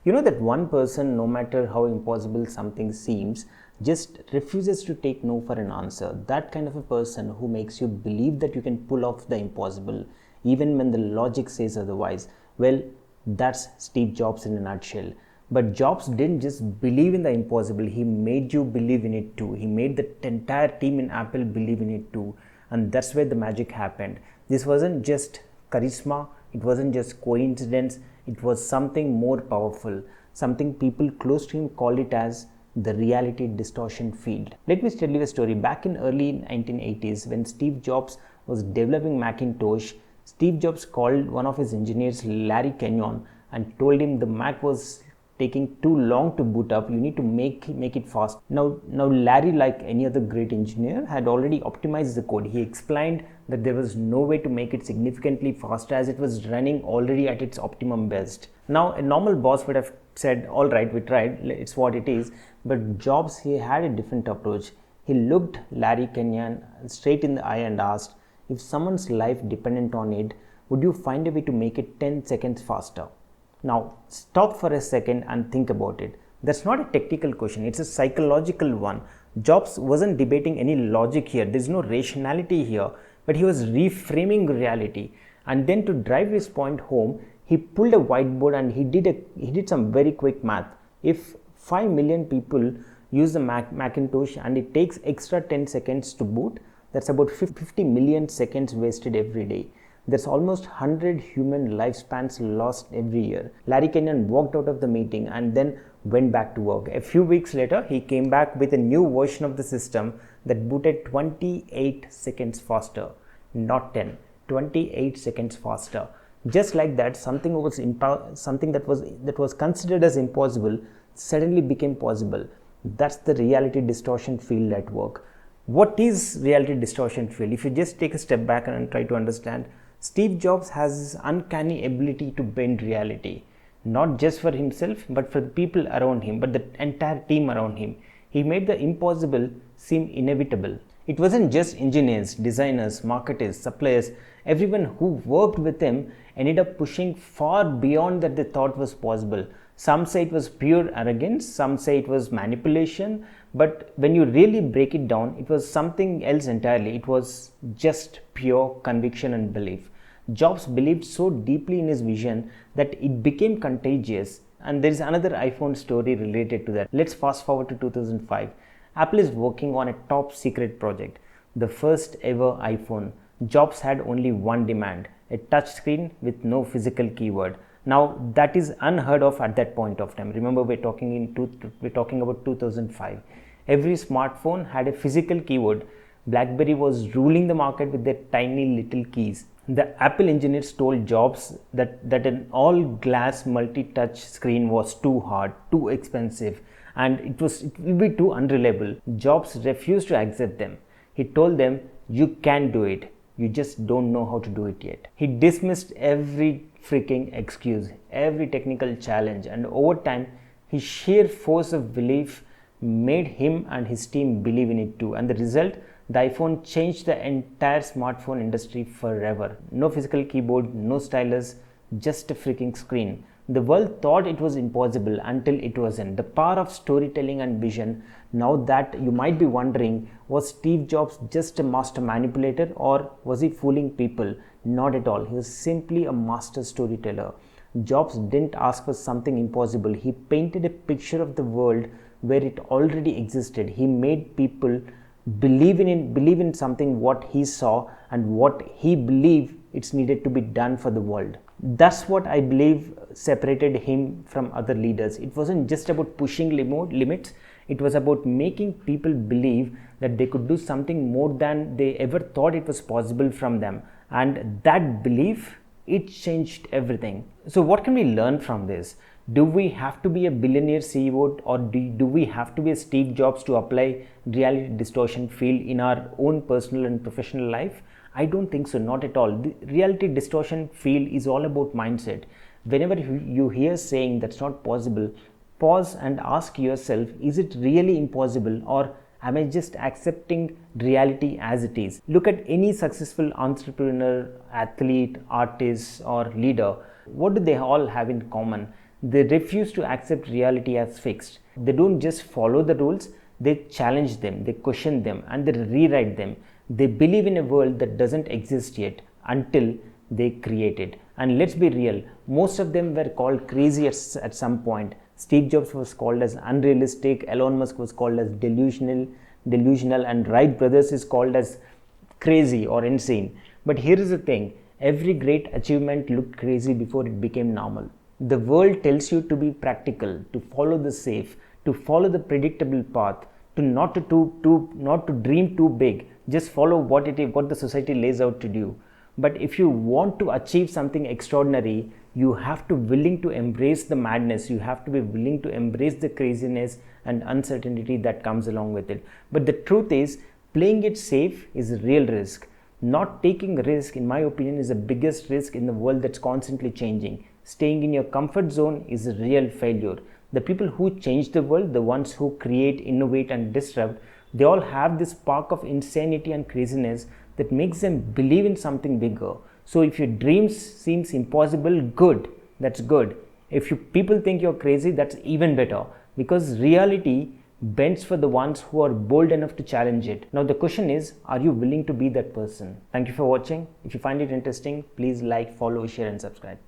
You know that one person, no matter how impossible something seems, just refuses to take no for an answer. That kind of a person who makes you believe that you can pull off the impossible even when the logic says otherwise. Well, that's Steve Jobs in a nutshell. But Jobs didn't just believe in the impossible, he made you believe in it too. He made the entire team in Apple believe in it too. And that's where the magic happened. This wasn't just charisma, it wasn't just coincidence, it was something more powerful. Something people close to him called it as the reality distortion field. Let me tell you a story. Back in early 1980s, when Steve Jobs was developing Macintosh, Steve Jobs called one of his engineers, Larry Kenyon, and told him the Mac was taking too long to boot up. You need to make it fast. Now Larry, like any other great engineer, had already optimized the code. He explained that there was no way to make it significantly faster as it was running already at its optimum best. Now a normal boss would have said, all right, we tried, it's what it is. But Jobs, he had a different approach. He looked Larry Kenyon straight in the eye and asked, if someone's life depended on it, would you find a way to make it 10 seconds faster? Now, stop for a second and think about it. That's not a technical question, it's a psychological one. Jobs wasn't debating any logic here, there's no rationality here, but he was reframing reality. And then to drive his point home, he pulled a whiteboard and he did some very quick math. If 5 million people use the Macintosh and it takes extra 10 seconds to boot, that's about 50 million seconds wasted every day. There's almost 100 human lifespans lost every year. Larry Kenyon walked out of the meeting and then went back to work. A few weeks later, he came back with a new version of the system that booted 28 seconds faster. Not 10, 28 seconds faster. Just like that, something that was considered as impossible suddenly became possible. That's the reality distortion field at work. What is reality distortion field? If you just take a step back and try to understand, Steve Jobs has this uncanny ability to bend reality, not just for himself, but for the people around him, but the entire team around him. He made the impossible seem inevitable. It wasn't just engineers, designers, marketers, suppliers. Everyone who worked with him ended up pushing far beyond that they thought was possible. Some say it was pure arrogance, some say it was manipulation, but when you really break it down, it was something else entirely. It was just pure conviction and belief. Jobs believed so deeply in his vision that it became contagious. And there is another iPhone story related to that. Let's fast forward to 2005. Apple is working on a top secret project, the first ever iPhone. Jobs had only one demand, a touchscreen with no physical keyboard. Now that is unheard of at that point of time. Remember, we're talking about 2005. Every smartphone had a physical keyboard. BlackBerry was ruling the market with their tiny little keys. The Apple engineers told Jobs that an all-glass multi-touch screen was too hard, too expensive, and it will be too unreliable. Jobs refused to accept them. He told them, you can do it, you just don't know how to do it yet. He dismissed every freaking excuse, every technical challenge, and over time, his sheer force of belief made him and his team believe in it too. And the result, the iPhone changed the entire smartphone industry forever. No physical keyboard, no stylus, just a freaking screen. The world thought it was impossible until it wasn't. The power of storytelling and vision. Now that you might be wondering, was Steve Jobs just a master manipulator or was he fooling people? Not at all. He was simply a master storyteller. Jobs didn't ask for something impossible. He painted a picture of the world where it already existed. He made people believe in something what he saw and what he believed it's needed to be done for the world. That's what I believe separated him from other leaders. It wasn't just about pushing limits, it was about making people believe that they could do something more than they ever thought it was possible from them. And that belief, it changed everything. So what can we learn from this? Do we have to be a billionaire CEO or do we have to be a Steve Jobs to apply reality distortion field in our own personal and professional life? I don't think so, not at all. The reality distortion field is all about mindset. Whenever you hear saying that's not possible, pause and ask yourself, is it really impossible or am I just accepting reality as it is? Look at any successful entrepreneur, athlete, artist or leader. What do they all have in common? They refuse to accept reality as fixed. They don't just follow the rules, they challenge them, they question them, and they rewrite them. They believe in a world that doesn't exist yet until they create it. And let's be real, most of them were called crazy at some point. Steve Jobs was called as unrealistic, Elon Musk was called as delusional, and Wright brothers is called as crazy or insane. But here is the thing, every great achievement looked crazy before it became normal. The world tells you to be practical, to follow the safe, to follow the predictable path, to not to dream too big. Just follow what the society lays out to do. But if you want to achieve something extraordinary, you have to willing to embrace the madness. You have to be willing to embrace the craziness and uncertainty that comes along with it. But the truth is, playing it safe is a real risk. Not taking risk, in my opinion, is the biggest risk in the world that's constantly changing. Staying in your comfort zone is a real failure. The people who change the world, the ones who create, innovate, and disrupt, they all have this spark of insanity and craziness that makes them believe in something bigger. So if your dreams seems impossible, good, that's good. If people think you're crazy, that's even better, because reality bends for the ones who are bold enough to challenge it. Now the question is, are you willing to be that person? Thank you for watching. If you find it interesting, please like, follow, share, and subscribe.